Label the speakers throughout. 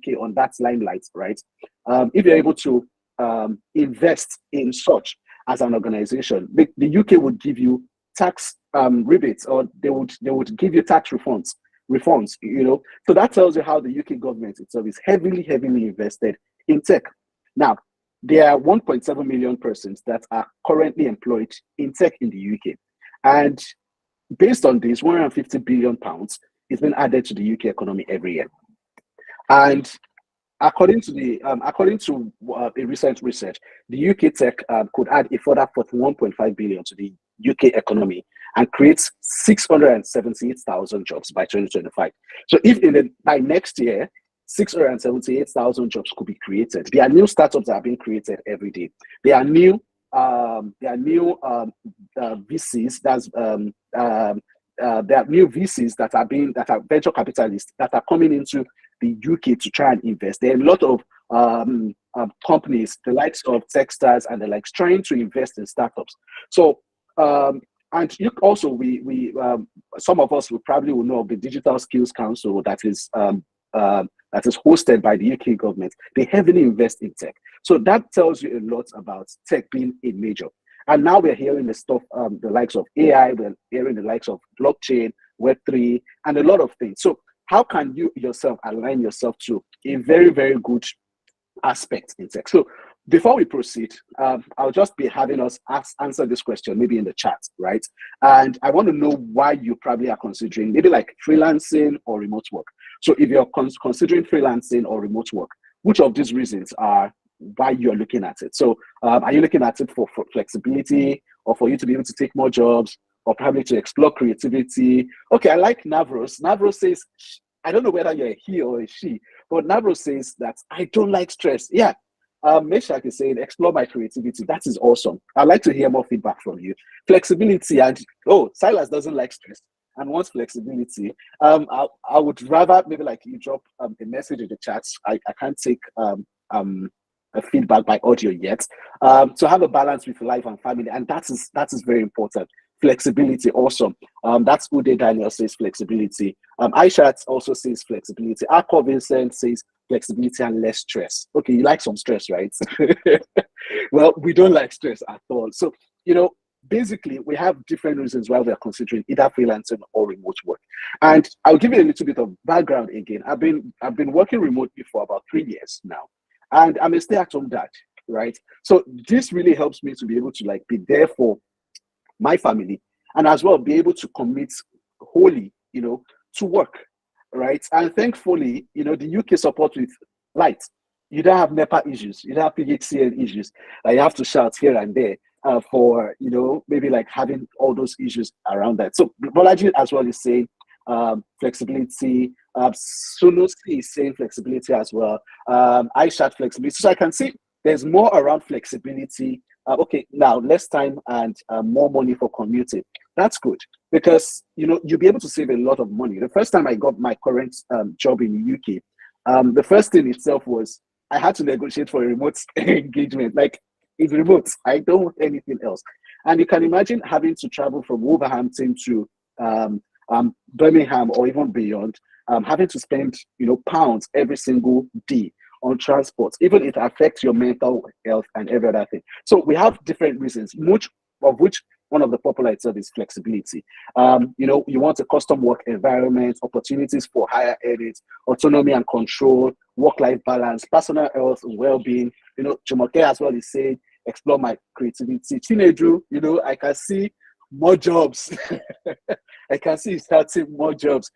Speaker 1: UK on that limelight, right? If you're able to invest in such as an organization, the UK would give you tax rebates, or they would give you tax refunds, So that tells you how the UK government itself is heavily invested in tech. Now, there are 1.7 million persons that are currently employed in tech in the UK. And based on this, 150 billion pounds is being added to the UK economy every year. And according to a recent research, the UK tech could add a further 41.5 billion to the UK economy and create 678,000 jobs by 2025. So if by next year, 678,000 jobs could be created. There are new startups that are being created every day. There are new VCs. There are new VCs that are venture capitalists that are coming into the UK to try and invest. There are a lot of companies, the likes of Techstars and the likes, trying to invest in startups. So and also we some of us will probably know of the Digital Skills Council that is hosted by the UK government. They heavily invest in tech. So that tells you a lot about tech being a major. And now we're hearing the stuff, the likes of AI, we're hearing the likes of blockchain, Web3, and a lot of things. So how can you yourself align yourself to a very, very good aspect in tech? So before we proceed, I'll just be having us answer this question, maybe in the chat, right? And I want to know why you probably are considering maybe like freelancing or remote work. So if you're considering freelancing or remote work, which of these reasons are why you're looking at it? So are you looking at it for flexibility, or for you to be able to take more jobs, or probably to explore creativity? Okay, I like Navros. Navros says, I don't know whether you're a he or a she, but Navros says that I don't like stress. Yeah. Meshach is saying, explore my creativity. That is awesome. I'd like to hear more feedback from you. Flexibility, and Silas doesn't like stress and wants flexibility. I would rather maybe like you drop a message in the chat. I can't take a feedback by audio yet. To have a balance with life and family, and that is very important. Flexibility, awesome. That's Ude Daniel says flexibility. Aisha also says flexibility. Akko Vincent says flexibility and less stress. Okay, you like some stress, right? Well, we don't like stress at all. So, basically, we have different reasons why we are considering either freelancing or remote work. And I'll give you a little bit of background again. I've been working remotely for about 3 years now, and I'm a stay-at-home dad, right? So this really helps me to be able to be there for my family, and as well be able to commit wholly, to work, right? And thankfully, the UK support with light. You don't have NEPA issues, you don't have PHCN issues. You have to shout here and there for maybe like having all those issues around that. So Bolaji as well is saying flexibility. Sunusi is saying flexibility as well. I shout flexibility. So I can see there's more around flexibility. Okay, now less time and more money for commuting. That's good, because you'll be able to save a lot of money. The first time I got my current job in the UK, the first thing itself was I had to negotiate for a remote engagement. Like, it's remote. I don't want anything else. And you can imagine having to travel from Wolverhampton to Birmingham or even beyond, having to spend pounds every single day on transport. Even it affects your mental health and every other thing. So we have different reasons, much of which one of the popular itself is flexibility. You want a custom work environment, opportunities for higher earnings, autonomy and control, work-life balance, personal health and well-being. Jumoke as well is saying, explore my creativity. Chinedu, I can see more jobs. I can see starting more jobs.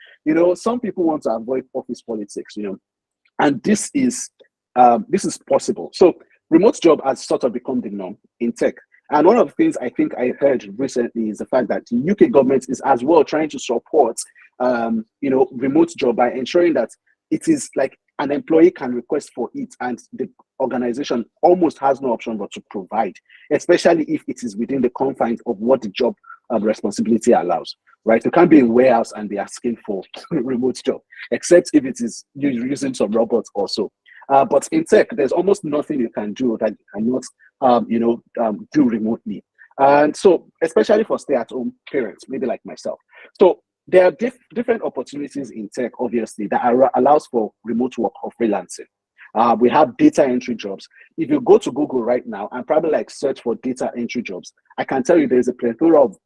Speaker 1: Some people want to avoid office politics, and this is possible. So remote job has sort of become the norm in tech. And one of the things I think I heard recently is the fact that the UK government is as well trying to support, remote job by ensuring that it is like an employee can request for it, and the organization almost has no option but to provide, especially if it is within the confines of what the job responsibility allows, right? You can't be in warehouse and be asking for remote job, except if it is you're using some robots or so. But in tech, there's almost nothing you can do that you cannot, do remotely. And so, especially for stay-at-home parents, maybe like myself. So There are different opportunities in tech, obviously, that allows for remote work or freelancing. We have data entry jobs. If you go to Google right now and probably like search for data entry jobs, I can tell you there's a plethora of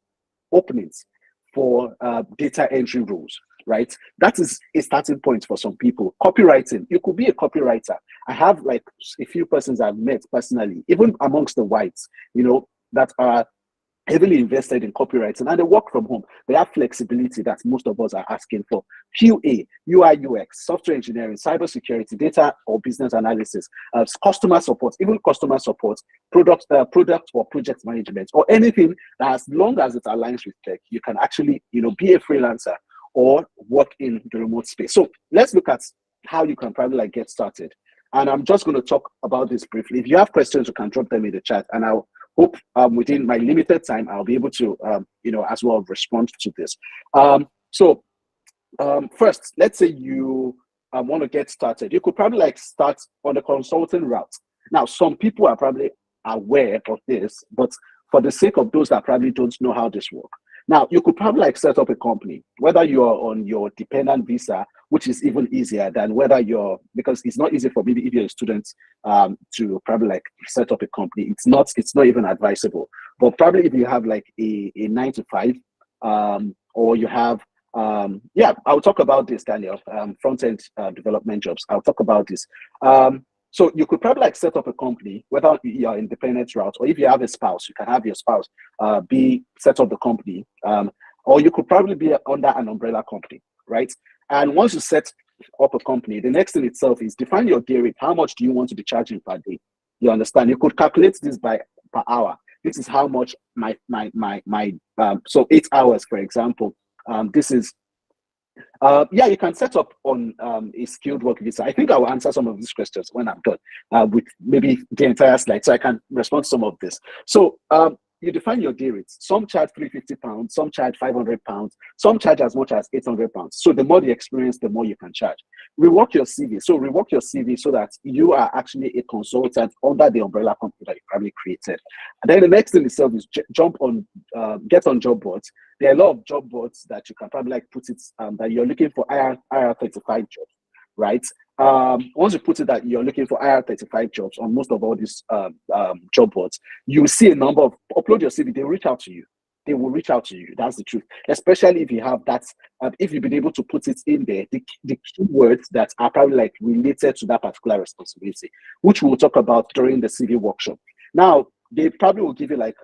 Speaker 1: openings for data entry roles, right? That is a starting point for some people. Copywriting, you could be a copywriter. I have like a few persons I've met personally, even amongst the whites, that are heavily invested in copywriting and they work from home. They have flexibility that most of us are asking for. QA, UI, UX, software engineering, cybersecurity, data or business analysis, customer support, even customer support, product or project management, or anything that as long as it aligns with tech, you can actually, be a freelancer or work in the remote space. So let's look at how you can probably like get started. And I'm just going to talk about this briefly. If you have questions, you can drop them in the chat and I'll hope within my limited time, I'll be able to, as well respond to this. First, let's say you want to get started. You could probably like start on the consulting route. Now, some people are probably aware of this, but for the sake of those that probably don't know how this works, now you could probably like set up a company, whether you're on your dependent visa, which is even easier than because it's not easy for maybe if you're a student to probably like set up a company. It's not even advisable. But probably if you have like a 9 to 5, or you have I'll talk about this, Daniel. Front-end development jobs. I'll talk about this. So you could probably like set up a company, whether you're independent route or if you have a spouse, you can have your spouse set up the company, or you could probably be under an umbrella company, right? And once you set up a company, the next thing itself is define your day rate. How much do you want to be charging per day? You understand? You could calculate this per hour. This is how much so 8 hours, for example. This is you can set up on a skilled work visa. I think I will answer some of these questions when I'm done with maybe the entire slide, so I can respond to some of this. So you define your day rates. Some charge £350, some charge £500, some charge as much as £800. So the more the experience, the more you can charge. Rework your CV. So rework your CV so that you are actually a consultant under the umbrella company that you probably created. And then the next thing itself is get on job boards. There are a lot of job boards that you can probably like put it that you're looking for IR35 jobs, right? Once you put it that you're looking for IR35 jobs on most of all these job boards, you will see a number of upload your CV. They will reach out to you. They will reach out to you. That's the truth. Especially if you have that, if you've been able to put it in there, the keywords that are probably like related to that particular responsibility, which we'll talk about during the CV workshop. Now, they probably will give you like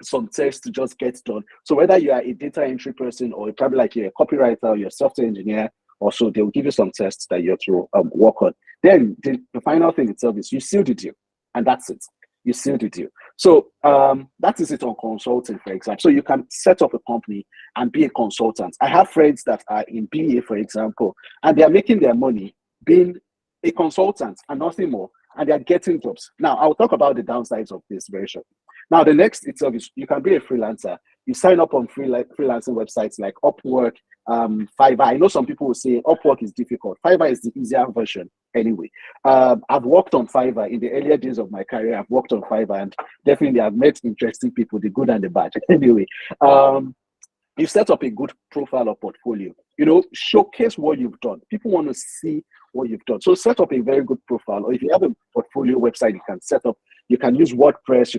Speaker 1: some tests to just get done. So whether you are a data entry person or probably like you're a copywriter or you're a software engineer, also they'll give you some tests that you have to work on. Then the final thing itself is you seal the deal, and that's it. You seal the deal. So that is it on consulting, for example. So you can set up a company and be a consultant. I have friends that are in BA, for example, and they are making their money being a consultant and nothing more, and they are getting jobs. Now, I'll talk about the downsides of this very shortly. Now, the next itself is you can be a freelancer. You sign up on freelancing websites like Upwork, Fiverr. I know some people will say Upwork is difficult. Fiverr is the easier version anyway. I've worked on Fiverr in the earlier days of my career. I've worked on Fiverr and definitely I've met interesting people, the good and the bad. Anyway, you set up a good profile or portfolio. Showcase what you've done. People want to see what you've done. So set up a very good profile, or if you have a portfolio website, you can set up. You can use WordPress.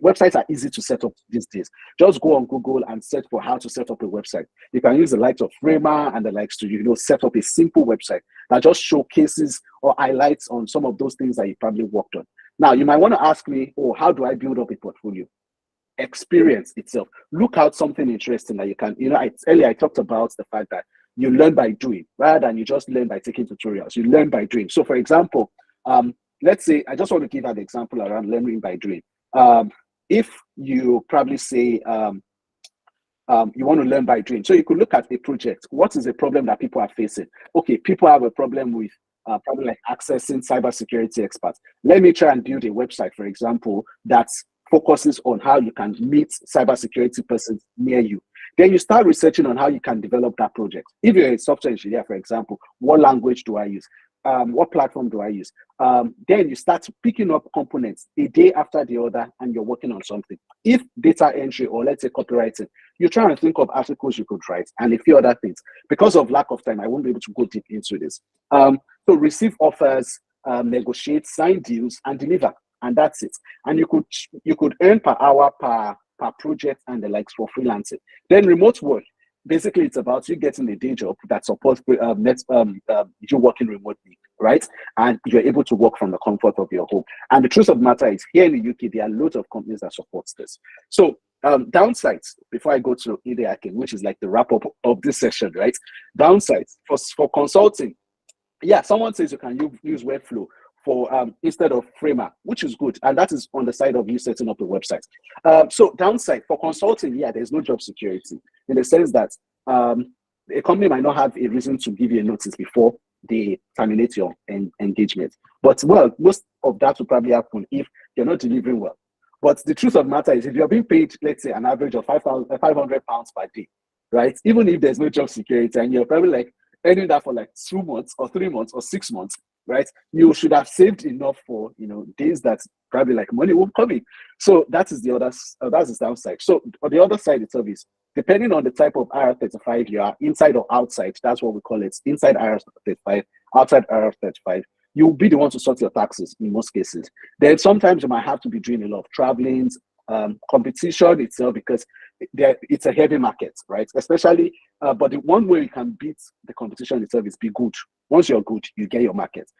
Speaker 1: Websites are easy to set up these days. Just go on Google and search for how to set up a website. You can use the likes of Framer and the likes to set up a simple website that just showcases or highlights on some of those things that you probably worked on. Now, you might want to ask me, how do I build up a portfolio? Experience itself. Look out something interesting that you can, earlier I talked about the fact that you learn by doing rather than you just learn by taking tutorials. You learn by doing. So for example, let's say, I just want to give an example around learning by doing. If you probably say you want to learn by doing, so you could look at a project. What is a problem that people are facing? Okay, people have a problem with probably like accessing cybersecurity experts. Let me try and build a website, for example, that focuses on how you can meet cybersecurity persons near you. Then you start researching on how you can develop that project. If you're a software engineer, for example, what language do I use? what platform do I use? Then you start picking up components a day after the other, and you're working on something. If data entry or let's say copywriting, you try and think of articles you could write and a few other things. Because of lack of time, I won't be able to go deep into this. So receive offers, negotiate, sign deals, and deliver, and that's it. And you could earn per hour, per project, and the likes for freelancing. Then remote work. Basically, it's about you getting a day job that supports you working remotely, right? And you're able to work from the comfort of your home. And the truth of the matter is, here in the UK, there are loads of companies that supports this. So downsides, before I go to indie hacking, which is like the wrap up of this session, right? Downsides for consulting. Yeah, someone says you can use Webflow for instead of Framer, which is good, and that is on the side of you setting up the website. So downside for consulting, yeah, there's no job security in the sense that a company might not have a reason to give you a notice before they terminate your engagement. But well, most of that will probably happen if you're not delivering well. But the truth of the matter is, if you're being paid, let's say, an average of £500 per day, right? Even if there's no job security, and you're probably like earning that for like 2 months or 3 months or 6 months, right? You should have saved enough for days that probably like money won't come in. So that is that's the downside. So on the other side itself is, depending on the type of IR35 you are, inside or outside, that's what we call it, inside IR35, outside IR35, you'll be the one to sort your taxes in most cases. Then sometimes you might have to be doing a lot of traveling, competition itself, because it's a heavy market, right? Especially, but the one way you can beat the competition itself is be good. Once you're good, you get your market.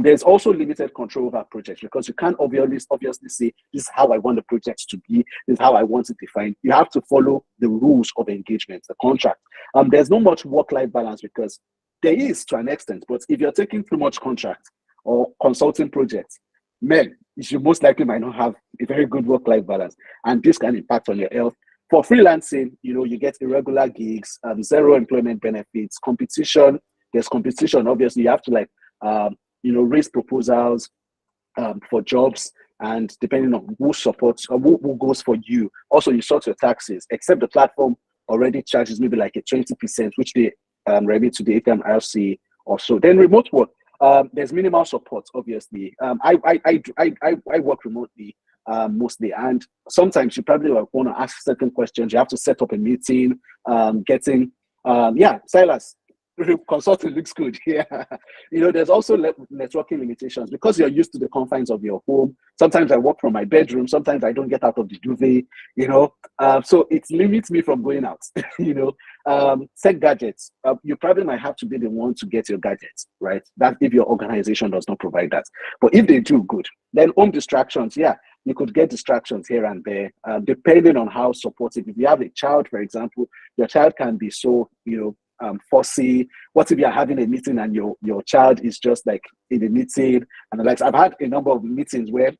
Speaker 1: There's also limited control over projects, because you can't obviously say, this is how I want the project to be, this is how I want it defined. You have to follow the rules of engagement, the contract. There's not much work-life balance, because there is to an extent, but if you're taking too much contract or consulting projects, men, you most likely might not have a very good work-life balance, and this can impact on your health. For freelancing, you get irregular gigs, zero employment benefits, competition. There's competition. Obviously, you have to raise proposals for jobs, and depending on who supports or who goes for you. Also, you sort your taxes, except the platform already charges maybe like a 20%, which they remit to the HMRC or so. Then remote work. There's minimal support, obviously. I work remotely mostly, and sometimes you probably want to ask certain questions. You have to set up a meeting, Silas, consulting looks good. Yeah. There's also networking limitations, because you're used to the confines of your home. Sometimes I work from my bedroom, sometimes I don't get out of the duvet, so it limits me from going out. Tech gadgets, you probably might have to be the one to get your gadgets, right? That if your organization does not provide that. But if they do, good. Then home distractions, yeah, you could get distractions here and there, depending on how supportive. If you have a child, for example, your child can be so, fussy. What if you're having a meeting and your child is just like in the meeting? And like, I've had a number of meetings where,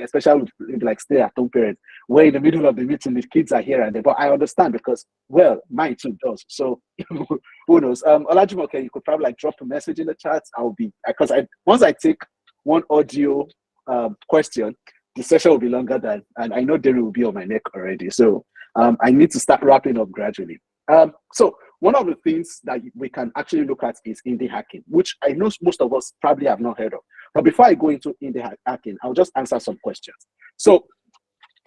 Speaker 1: especially with like stay-at-home parents, where in the middle of the meeting the kids are here and there. But I understand, because, well, mine too does. So who knows? Olajumoke, you could probably like drop a message in the chat. Because once I take one audio question, the session will be longer and I know Derry will be on my neck already. So I need to start wrapping up gradually. So one of the things that we can actually look at is indie hacking, which I know most of us probably have not heard of. But before I go into indie hacking, I'll just answer some questions. So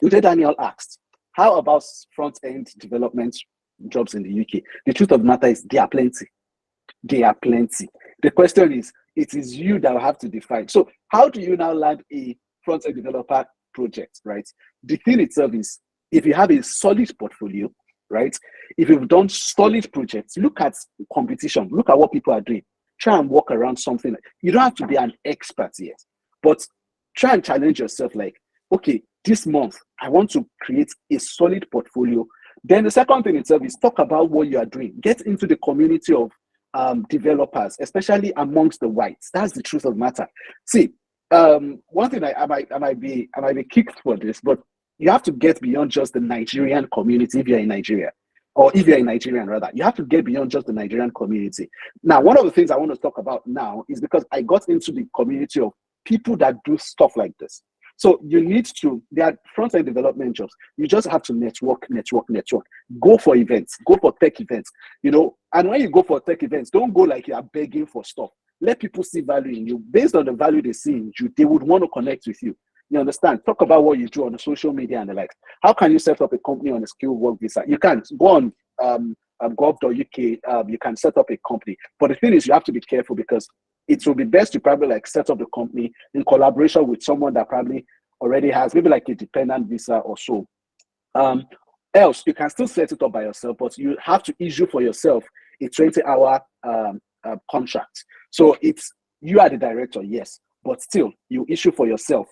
Speaker 1: Ude Daniel asked, how about front-end development jobs in the UK? The truth of the matter is there are plenty. There are plenty. The question is, it is you that will have to define. So how do you now land a front-end developer project, right? The thing itself is, if you have a solid portfolio, right? If you've done solid projects, look at competition, look at what people are doing. Try and walk around something. You don't have to be an expert yet, but try and challenge yourself like, okay, this month, I want to create a solid portfolio. Then the second thing itself is talk about what you are doing. Get into the community of developers, especially amongst the whites. That's the truth of the matter. See, one thing I might be kicked for this, but you have to get beyond just the Nigerian community if you're in Nigeria, or if you're in Nigerian rather. You have to get beyond just the Nigerian community. Now, one of the things I want to talk about now is because I got into the community of people that do stuff like this. So you need to, there are front-end development jobs. You just have to network. Go for events, go for tech events, and when you go for tech events, don't go like you are begging for stuff. Let people see value in you. Based on the value they see in you, they would want to connect with you. You understand? Talk about what you do on the social media and the like. How can you set up a company on a skilled work visa? You can't go on gov.uk. You can set up a company, but the thing is, you have to be careful because it will be best to probably like set up the company in collaboration with someone that probably already has maybe like a dependent visa or so. Um, Else, you can still set it up by yourself, but you have to issue for yourself a 20-hour contract. So it's you are the director, yes, but still you issue for yourself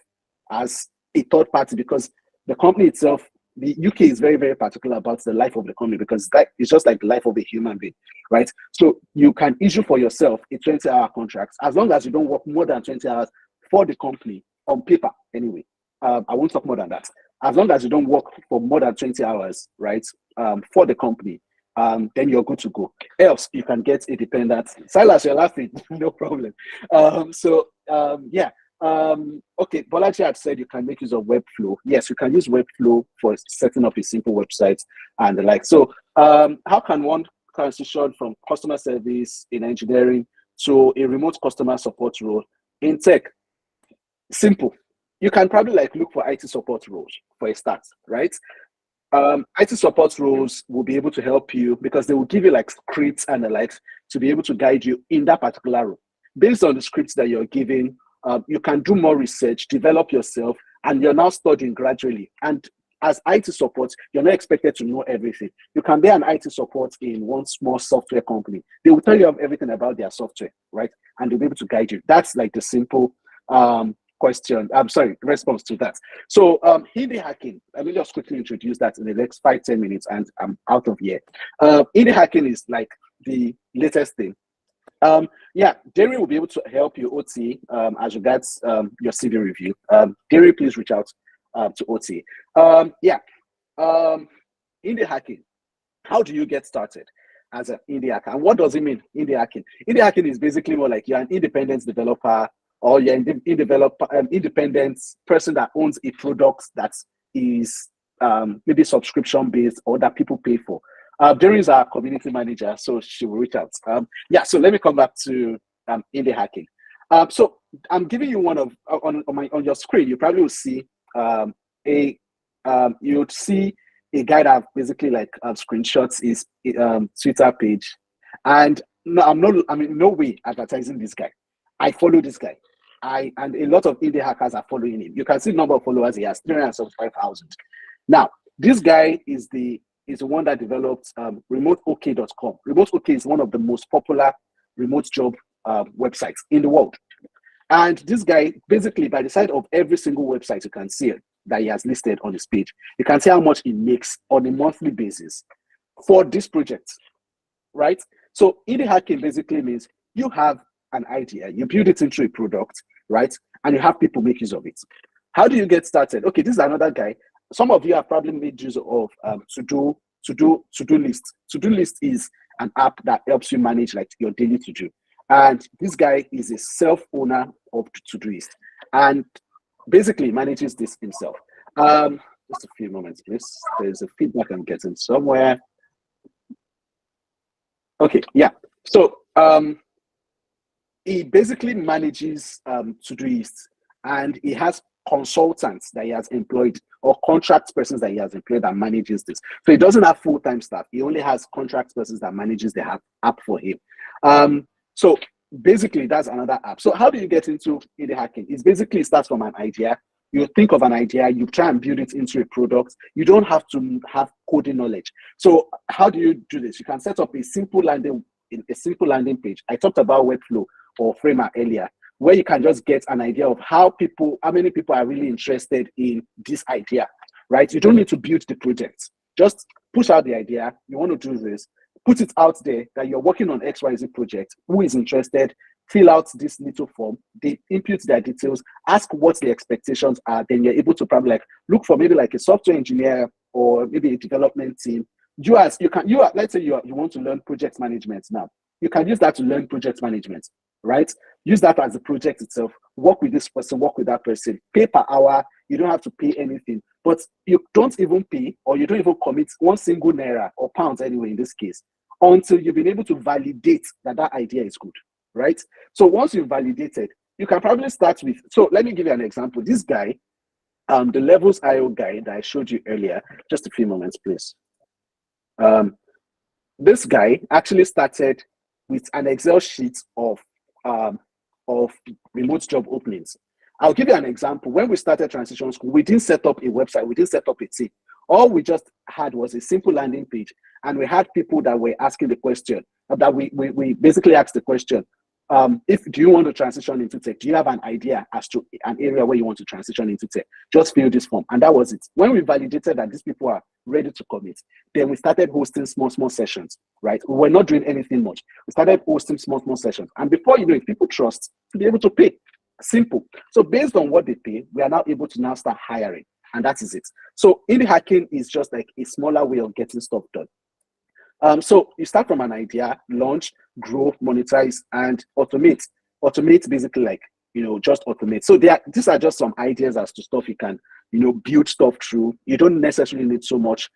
Speaker 1: as a third party because the company itself, the UK is very, very particular about the life of the company because it's just like the life of a human being, right? So you can issue for yourself a 20-hour contract as long as you don't work more than 20 hours for the company on paper anyway. I won't talk more than that. As long as you don't work for more than 20 hours, right, for the company, then you're good to go. Else, you can get a dependent. Silas, you're laughing. No problem. Yeah. Okay, Bolaji had said you can make use of Webflow. Yes, you can use Webflow for setting up a simple website and the like. So how can one transition from customer service in engineering to a remote customer support role in tech? Simple. You can probably like look for IT support roles for a start, right? IT support roles will be able to help you because they will give you like scripts and the likes to be able to guide you in that particular role. Based on the scripts that you're giving, you can do more research, develop yourself, and you're now studying gradually. And as IT support, you're not expected to know everything. You can be an IT support in one small software company. They will tell you everything about their software, right? And they'll be able to guide you. That's like the simple response to that. So indie hacking, let me just quickly introduce that in the next 5-10 minutes and I'm out of here. Indie hacking is like the latest thing. Yeah, Derry will be able to help you, OT, as regards your CV review. Derry, please reach out to OT. Yeah, indie hacking. How do you get started as an indie hacker? And what does it mean, indie hacking? Indie hacking is basically more like you're an independent developer or you're an independent person that owns a product that is maybe subscription based or that people pay for. Jerry is our community manager, so she will reach out. Yeah, so let me come back to indie hacking. So I'm giving you one of on your screen. You probably will see you would see a guy that basically like screenshots his Twitter page, and no, I'm in no way advertising this guy. I follow this guy. And a lot of indie hackers are following him. You can see the number of followers he has, 375,000. Now, this guy is the one that developed remoteok.com. RemoteOK is one of the most popular remote job websites in the world. And this guy, basically, by the side of every single website you can see it, that he has listed on his page, you can see how much he makes on a monthly basis for this project, right? So indie hacking basically means you have an idea, you build it into a product, right? And you have people make use of it. How do you get started? Okay, this is another guy. Some of you have probably made use of to-do list. To-do list is an app that helps you manage like your daily to-do. And this guy is a self-owner of to-do list and basically manages this himself. Just a few moments, please. There's a feedback I'm getting somewhere. Okay, yeah. So he basically manages to-do lists and he has consultants that he has employed or contract persons that he has employed that manages this. So he doesn't have full-time staff. He only has contract persons that manages the app for him. So basically that's another app. So how do you get into indie hacking? It basically starts from an idea. You think of an idea, you try and build it into a product. You don't have to have coding knowledge. So how do you do this? You can set up a simple landing page. I talked about Webflow or Framer earlier, where you can just get an idea of how many people are really interested in this idea, right? You don't need to build the project. Just push out the idea. You want to do this, put it out there that you're working on XYZ project. Who is interested? Fill out this little form. They input their details, ask what the expectations are. Then you're able to probably like look for maybe like a software engineer or maybe a development team. Let's say you want to learn project management now. You can use that to learn project management, right? Use that as the project itself. Work with this person, work with that person. Pay per hour. You don't have to pay anything, but you don't even pay or you don't even commit one single naira or pounds anyway in this case until you've been able to validate that idea is good, right? So once you've validated, you can probably start with, so let me give you an example. This guy, the levels IO guy that I showed you earlier, just a few moments, please. This guy actually started with an Excel sheet of remote job openings. I'll give you an example. When we started Transition School, we didn't set up a website, we didn't set up a team. All we just had was a simple landing page, and we had people that were asking the question, that we basically asked the question, if do you want to transition into tech? Do you have an idea as to an area where you want to transition into tech? Just fill this form. And that was it. When we validated that these people are ready to commit, then we started hosting small sessions, right? We were not doing anything much. We started hosting small sessions. And before you know it, people trust to be able to pay. Simple. So based on what they pay, we are now able to now start hiring. And that is it. So indie hacking is just like a smaller way of getting stuff done. So you start from an idea, launch, grow, monetize, and automate. Automate basically like, just automate. So these are just some ideas as to stuff you can, build stuff through. You don't necessarily need so much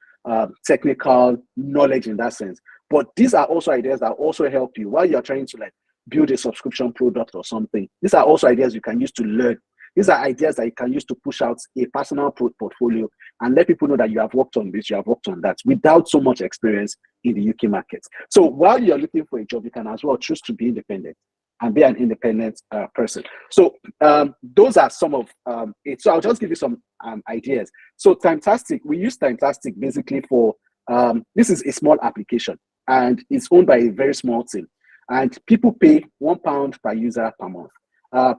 Speaker 1: technical knowledge in that sense. But these are also ideas that also help you while you're trying to like build a subscription product or something. These are also ideas you can use to learn. These are ideas that you can use to push out a personal portfolio and let people know that you have worked on this, you have worked on that without so much experience in the UK market. So while you're looking for a job, you can as well choose to be independent and be an independent person. So those are some of it. So I'll just give you some ideas. So Timetastic, we use Timetastic basically for, this is a small application and it's owned by a very small team. And people pay £1 per user per month.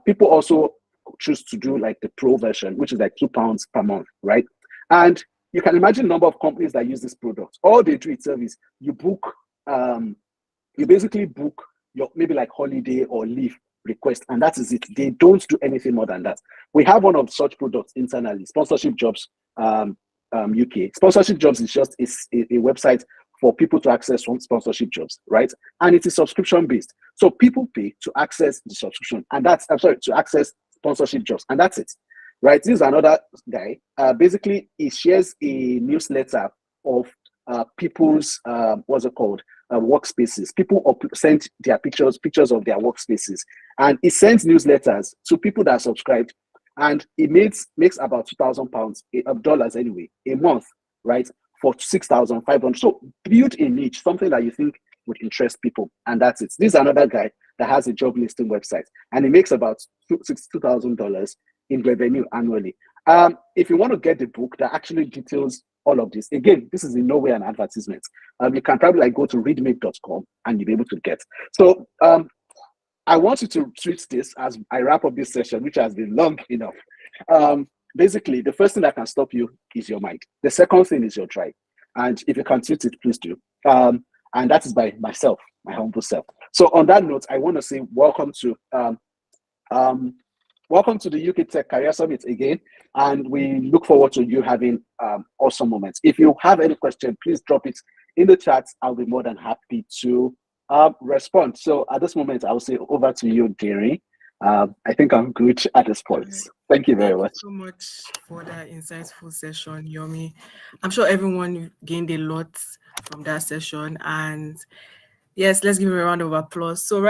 Speaker 1: People also choose to do like the pro version, which is like £2 per month, right? And you can imagine the number of companies that use this product. All they do is service. You book, you basically book your maybe like holiday or leave request, and that is it. They don't do anything more than that. We have one of such products internally, Sponsorship Jobs UK. Sponsorship Jobs is just a website for people to access sponsorship jobs, right? And it is subscription based. So people pay to access the subscription, and to access sponsorship jobs, and that's it, right? This is another guy. Basically, he shares a newsletter of people's what's it called? Workspaces. People send their pictures of their workspaces, and he sends newsletters to people that are subscribed, and he makes about £2,000 dollars anyway a month, right? For 6,500. So build a niche, something that you think would interest people, and that's it. This is another guy that has a job listing website, and he makes about $2,000 in revenue annually. If you want to get the book that actually details all of this, again, this is in no way an advertisement. You can probably like go to readmake.com and you'll be able to get. So I want you to treat this as I wrap up this session, which has been long enough. Basically, the first thing that can stop you is your mind. The second thing is your drive. And if you can treat it, please do. And that is by myself, my humble self. So on that note, I want to say welcome to the UK Tech Career Summit again. And we look forward to you having awesome moments. If you have any question, please drop it in the chat. I'll be more than happy to respond. So at this moment, I'll say over to you, Gary. I think I'm good at this point. Thank you very much.
Speaker 2: Thank you so much for that insightful session, Yomi. I'm sure everyone gained a lot from that session. And yes, let's give him a round of applause. So